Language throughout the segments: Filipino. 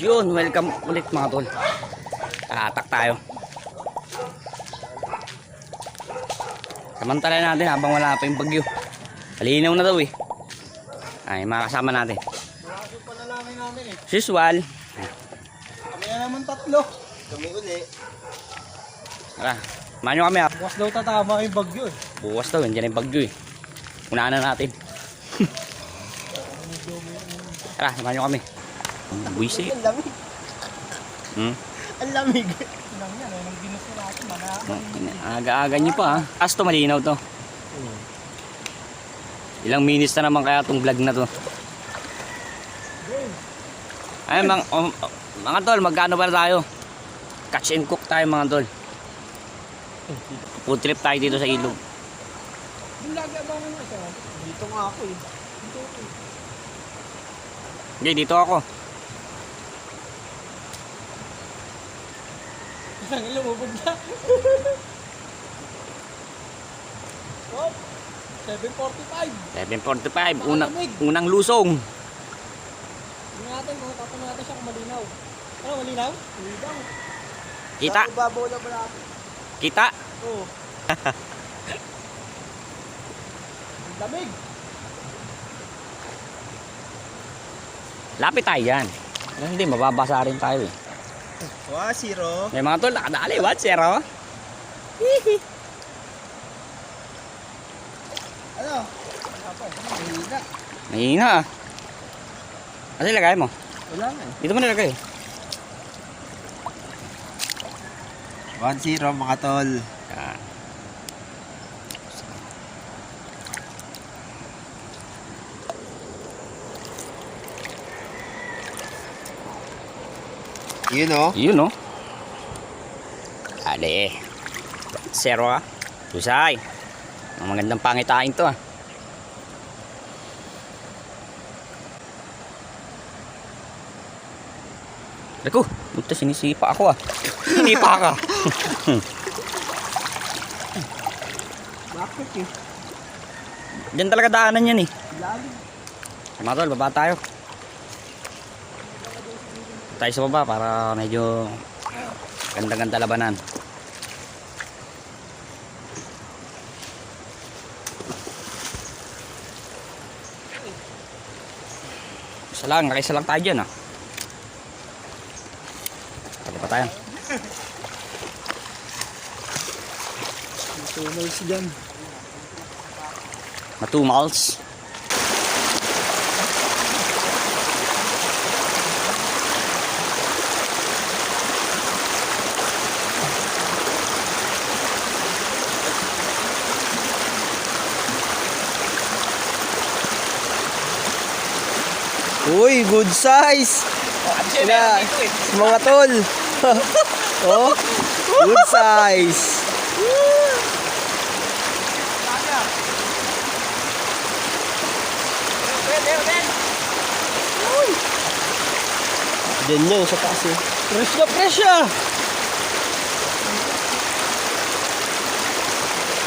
Yun, welcome ulit mga tol. Atak tayo. Samantala natin habang wala pa yung bagyo. Malinaw na daw eh. Ay, makakasama natin. Malakas yung panalangin namin eh. Usual. Kami na naman tatlo. Kami uli. Tara, samahan nyo kami ha. Bukas daw tatama yung bagyo eh. Bukas daw, nandiyan yung bagyo eh. Unahan na natin. Tara, samahan nyo kami. Buwisi. Ang lamig. Ang lamig. Lang yan, nang ginusto natin, Aga-aga nyo pa ha. Asto malinaw to. Ilang minutes na naman kaya itong vlog na to. Ay, mga tol, magkano ba tayo? Catch and cook tayo mga tol. Food trip tayo dito sa ilog. Yung lagi abangan mo ito. Dito nga ako eh. Dito ako eh. Hindi, dito ako. Isang lumubog na. Oh, 7:45. 7:45, unang lusong. Hindi natin kung tatanong natin siya kung malinaw. Ano, malinaw? Malinaw. Kita? Babaw na ba natin? Kita? Oo. Ang lamig. Lapit tayo yan. Hindi, mababasa rin tayo eh. Wow, zero. May mga tol, nakadali. What, zero? Ano? Mahina. Mahina ah. Kasi lagay mo. Wala na eh. Dito mo nilagay. 1-0 mga tol. Yan. Yun o. Yun no. Ali. Zero ah. Tusay. Ang magandang pangitain to ah. Naku, buta sinisipa ako ah. Sinipa ka. Bakit eh? Diyan talaga daanan yan eh. Lalim. Mga tol, baba tayo. Tayo sa baba para medyo ganda-ganda labanan. Isa lang, nakaisa lang tayo dyan ah. Tayo pa tayo. Tumals dyan. Matumals. Uy, good size. Sila, mga tol. Oh, good size. Diyan yun sa taas eh. Fresh na fresh ah.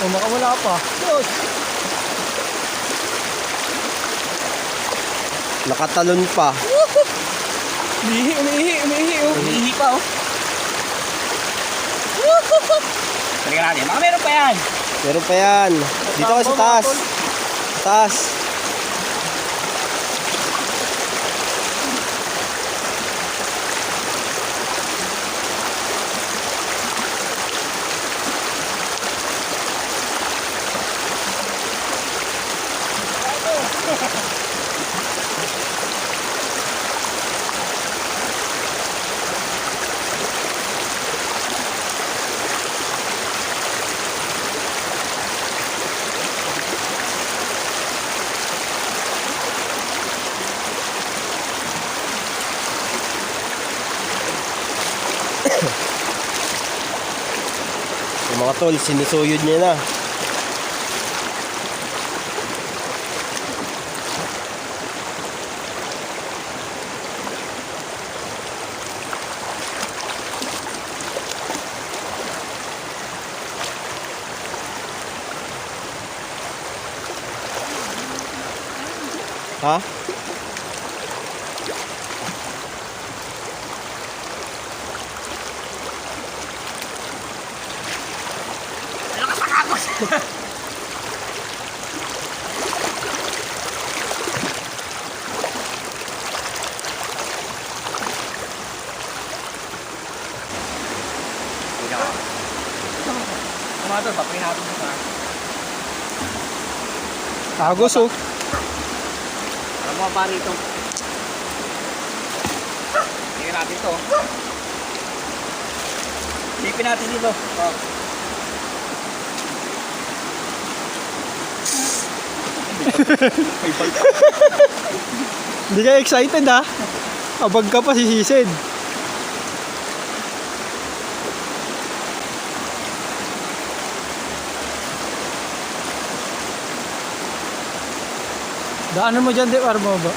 Oh, makawala pa. Diyos. Nakatalon pa. Umihi oh. Umihi pa oh. Talikan natin. Baka meron pa yan. Meron pa yan. Dito ka sa taas. Taas. Yung mga tol, sinusuyod niya na. Ha? mga tol, papayin natin ito. Agos oh. Alam mo pa rito. Tingnan natin ito. Lipin natin dito. Oh. Hindi ka excited ha? Abag ka pa sisisid. Daanan mo dyan, di para mo ba?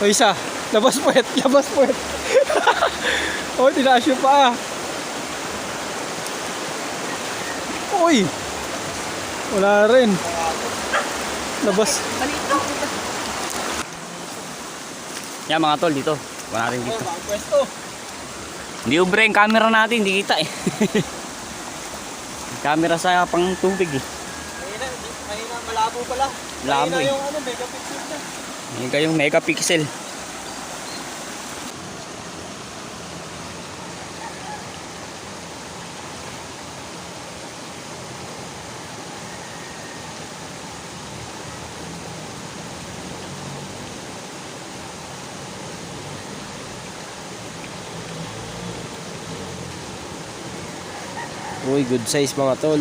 O isa, labas puwet, labas puwet. O, tinaas yung paa. Uy! Wala rin. Labas. Yan mga tol, dito. Wala natin dito. Bagong pwesto. Hindi ubre yung camera natin, hindi kita eh. Camera sa pang tubig eh. Mahina, malabo pala. Malabo Mahina eh. yung ano, megapixel na. Yan kayong megapixel. Uy, good size mga tol.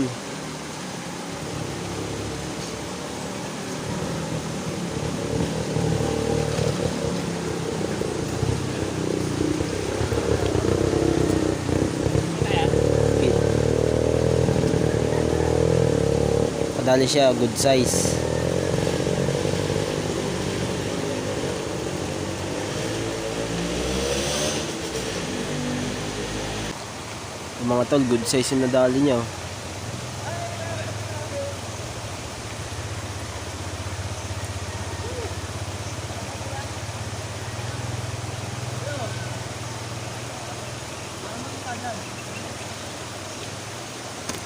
Kadali siya, good size. Yung mga tol, good size yung nadali niya. Oh.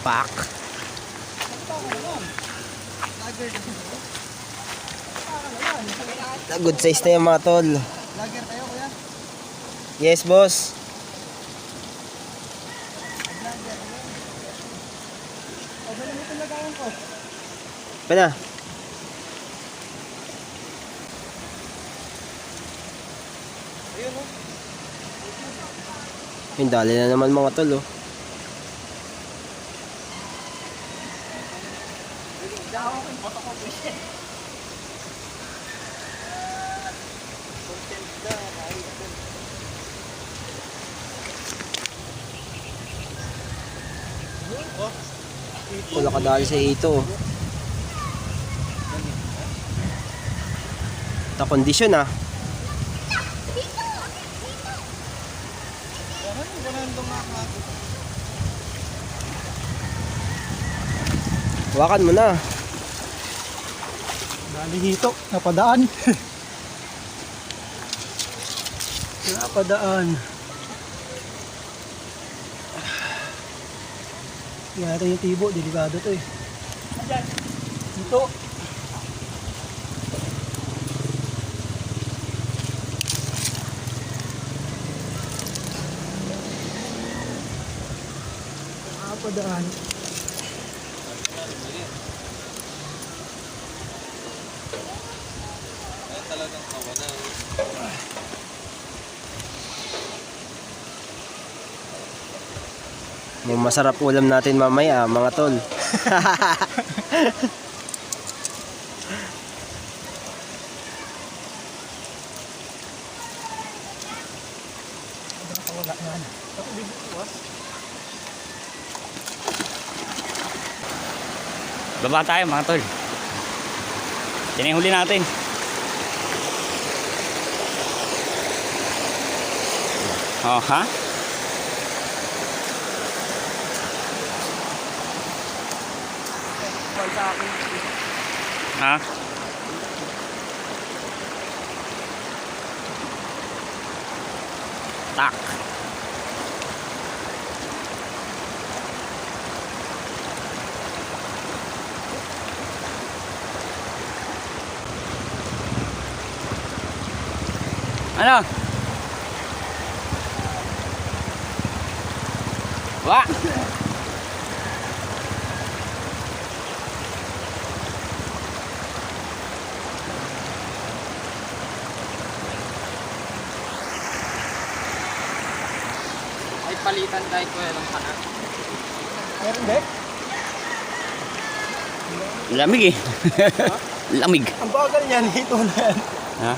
Pak. Good size na yung mga tol. Lager tayo, kuya. Yes, boss. O, dali mo itong lagayan ko. Pa na. Ayun o. Yung dali na naman mga tol, oh. Wala kadali sa ito. Ta condition ah. Hawakan mo na. Dali dito, napadaan. Napadaan. Tingnan natin yung tibo, delikado to eh. Dito. Napadaan. Yung masarap ulam natin mamaya, mga tol. Wala na. Baba tayo mga tol. Yan yung huli natin. Oh, ha? Ha? Tak. Ano? Wah! Ay palitan tayo ko ng panak. Meron ba? Lamig eh. Lamig. Ang bagal yan, ito na yan. Ha?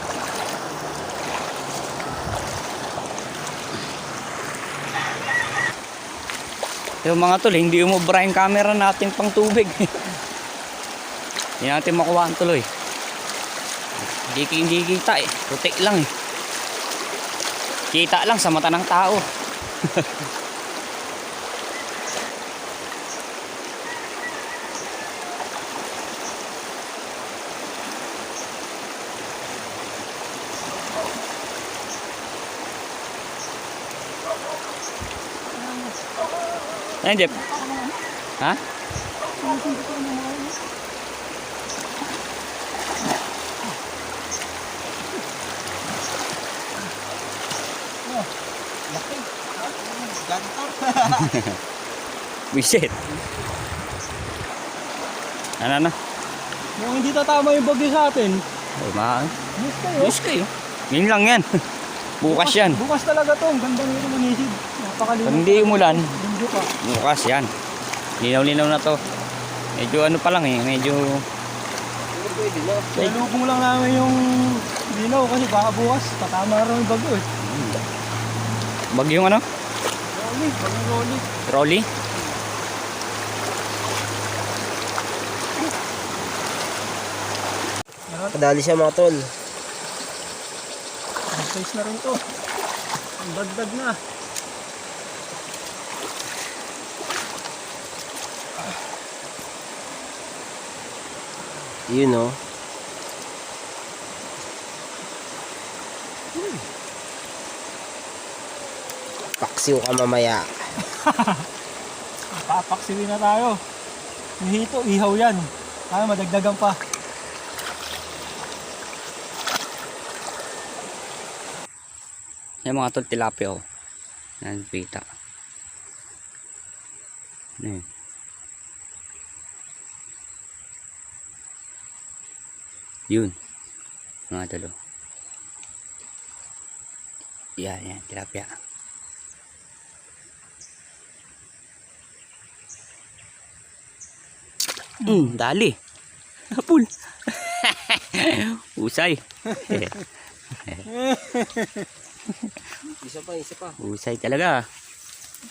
Yung mga tol, hindi umubra yung camera natin pang tubig. Hindi natin makuha ang tuloy. Hindi kita eh. Putik lang eh. Kita lang sa mata ng tao. Ayan, Jeff. Ha? Wisit. Ano na? Mukhang hindi tatama yung bagyo sa atin. Oh, mahal. Yes kayo. Yes kayo. Yun lang yan. Bukas yan. Bukas talaga to. Ang gandang ito manisid. Napakalinis. Pag hindi umulan, Linggo pa. bukas yan. Linaw-linaw na to. Medyo ano pa lang eh. Medyo... Nalubong lang namin yung dinaw kasi baka bukas tatama na rin yung bagyo eh. Bagyong ano? Rolly, bagong rolly. Rolly? Kadali siya mga tol. Ang size na rin to. Ang dagdag na. Yun oh. Paksiw ka mamaya. Papaksiwin na tayo. Yung hito, ihaw yan. Kaya madagdagan pa. Yung mga tol, tilapia oh. Yan, pita. Ano yun? Yun. Mga tol oh. Yan, tilapia. Dali. Hapul. Usay. Isa pa. Usay talaga.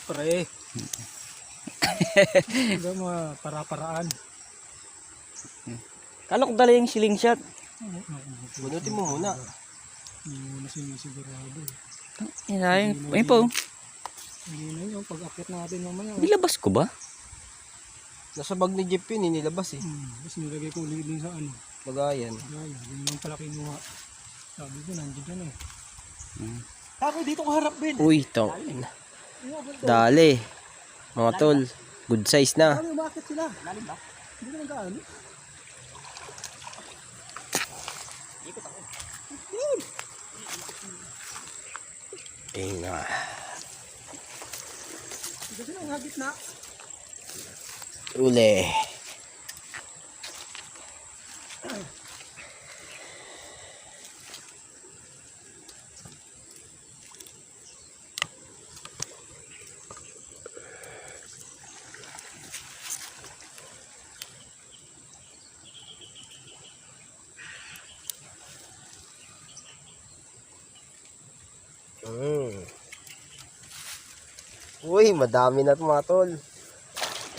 Pre. Hindi mga para-paraan. Kala ko dala yung ceiling shot. Bunutin mo muna. Hindi mo na sinisigurado. Ayun po. Hindi na yun. Pag-akit natin mamaya. Nilabas ko ba? Nasa bag ni Jeep yun, nilabas eh. Tapos nilagay ko ulit din sa ano. Bagayan. Ay, hindi naman pala kinuha. Sabi ko, nandiyan dyan eh. Hmm. Ako dito ko harap din. Uy, to. Dali. Mga tol, good size na. Ano, bakit sila? Lalim ba? Hindi naman gaano. Ayun na. Hindi sila ang hagit na. Uli. Uy, madami na mga tol.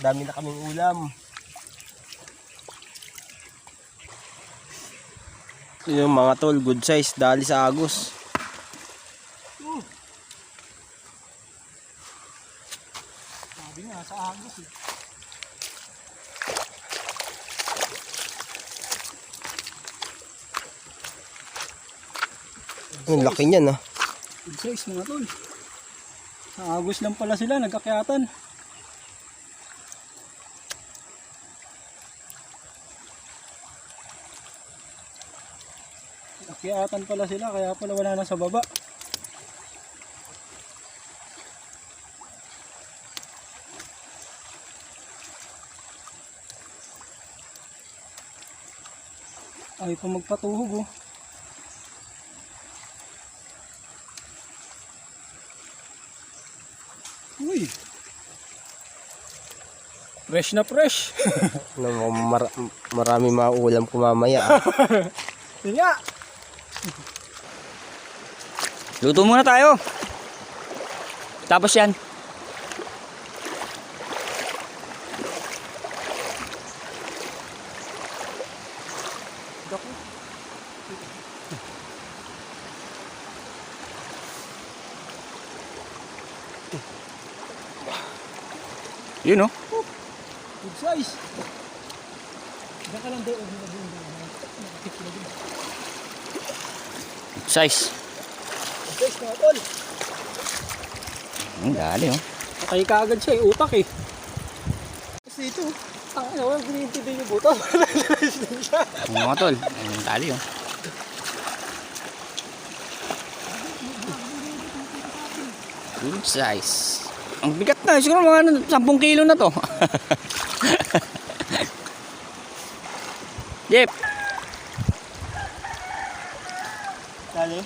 Dami na kaming ulam. Yung mga tol, good size, dali sa agos. Sabi nga, sa agos eh. Ang laki niyan ah. Good size mga tol. Sa agos lang pala sila, nagkakyatan. Kiyatan pala sila, kaya pala wala na sa baba. Ay pa magpatuhog oh. Uy. Fresh na fresh. Marami mauulam ko mamaya. Yun nga. Luto muna tayo. Tapos yan. Yun oh. Good size. Diyan ka lang doon. Size. Good size mga tol. Dali oh. Patay ka agad siya, utak eh. Kasi ito, walang ginintindi yung buto. Mga tol. Dali oh. Good size. Ang bigat na. Siguro mga 10 kilo na to. Jeep. Dali.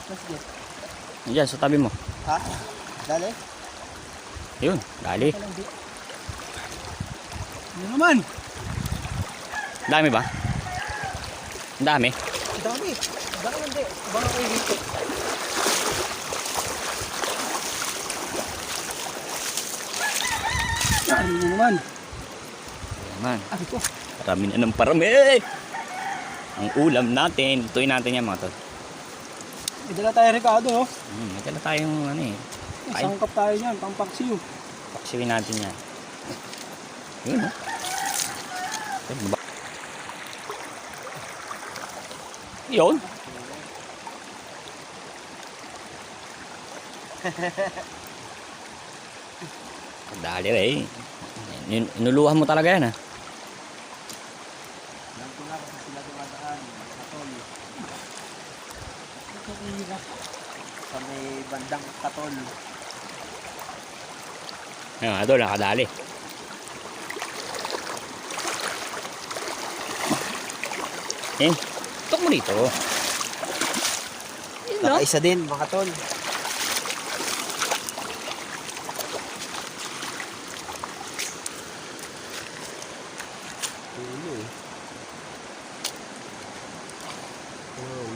Let's go. Diyan sa tabi mo. Ha? Dali. Yun. Dali. Ano naman? Dami ba? Ang dami. Dami. Baka hindi. Baka kayo dito. Ano naman? Naman. Ano ko? Parami na ng parami. Ang ulam natin. Tuloy natin yan mga tol. May dala tayo Ricardo, no? May dala tayong ano eh. Ay. Sangkap tayo niyan, pampaksiw. Paksiwin natin yan. Yun oh. Yun. Dali eh. Inuluhan mo talaga yan ah. Sa may bandang Katol. Ayun, ito nakadali. Tok mo dito. Nakaisa din, mga tol.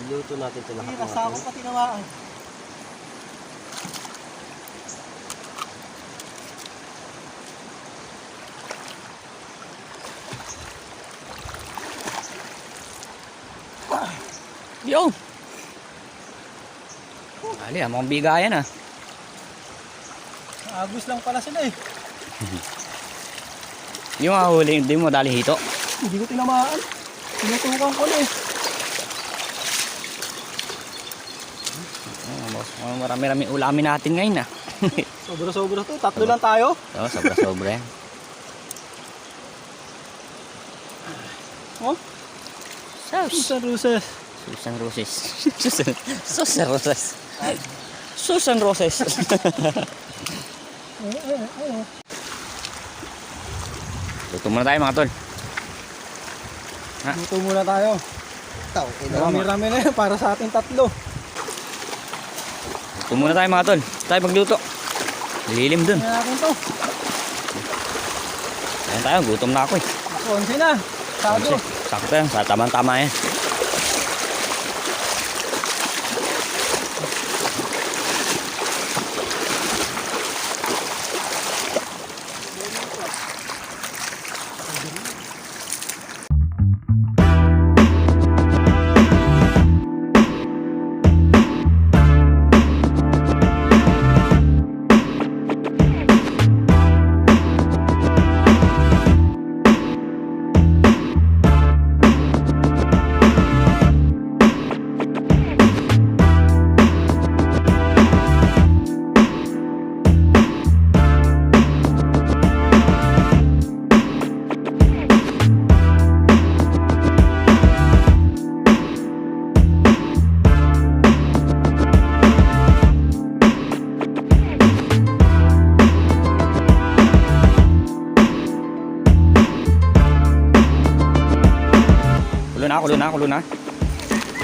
Luto natin ito lahat. Nasa ako pati namaan. Yun. Dali ah, mukhang bigayan ah. Agos lang pala sila eh. Yung huli, hindi mo dali hito. Hindi ko tinamaan. Tinutukan ko na eh. Marami-rami ulamin natin ngayon ah. Sobra-sobra to. Tatlo lang tayo. So, sobra-sobra yan. Oh? Sauce. Susan Roses. Susan Roses. Susan Roses. Susan Roses. Luto muna tayo mga tol. Luto muna tayo. Marami-rami na yan para sa ating tatlo. Luto muna tayo mga tol. Tayo magluto. Lilim dun. Kaya natin to. Ayan tayo, gutom na ako eh. Konsi na. Sado. Sakto yan, sa tamang-tama yan. kulo na, kulo na.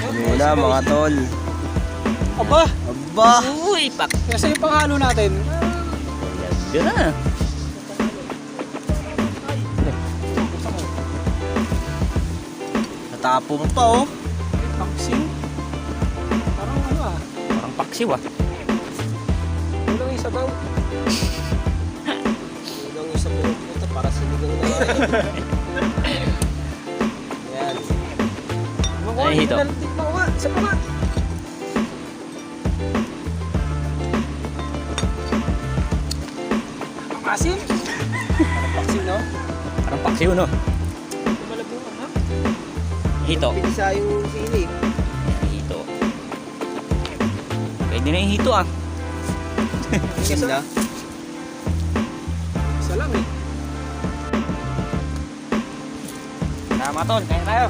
Ano na mga tol. Aba, Aba! Uy, pak. kasi yung panghalo natin. Yan na. Natapong pa oh. Paksing. Parang ano ah. Parang paksiw ah. Kulang yung sabaw. Ilang isa puto para sinigang na. Yan. Ay, hito. Tikman ko nga. Isa pa nga. Ang asim. Parang paksing no? Parang paksiw no. Tumalabungan ha. Hito. Pinisa yung sili. Hito. Pwede na yung hito ah. Isim na. Isa lang eh. Tara mga tol, kaya tayo.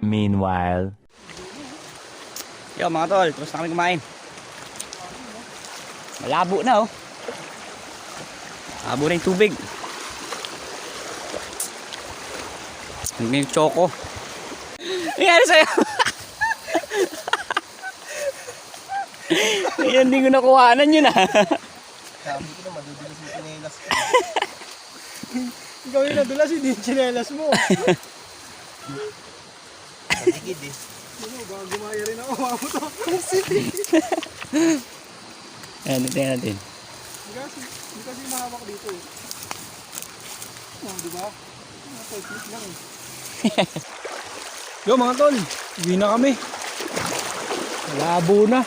Meanwhile. Yo mga tol, tapos na kami kumain. Malabo na oh. Malabo na yung tubig. Hindi yung choco. Nangyari sa'yo? Yan, hindi ko nakuhanan yun ah. Sabi ko na madudulas yung pinelas ko. Ikaw yung nadulas, hindi yung chinelas mo. Nagigid eh. Ano, baka gumaya rin ako. Mamot ako. Ayan, tingnan natin. Hindi kasi mahawak dito eh. Oh, di ba? Technique lang eh. Yo mga tol, uwi na kami. Malabo na.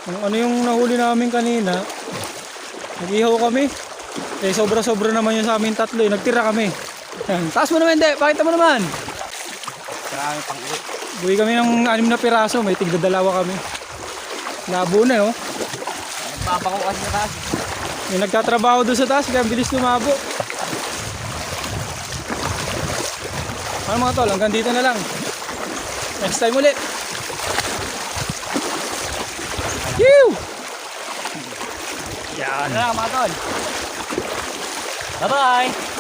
Ang ano yung nahuli namin kanina, nag-ihaw kami. Eh sobra-sobra naman yung sa amin tatlo eh. Nagtira kami. Yan. Taas mo naman, hindi. Pakita mo naman. Marami pang uwi. Buwi kami ng 6 na piraso. May tigdadalawa kami. Labo na oh. Nagpapako kasi na taas. May nagtatrabaho doon sa taas. Kaya ang bilis lumabo. Ano mga tol, hanggang dito na lang. Next time ulit. Yew! Yan na lang mga tol. Bye-bye!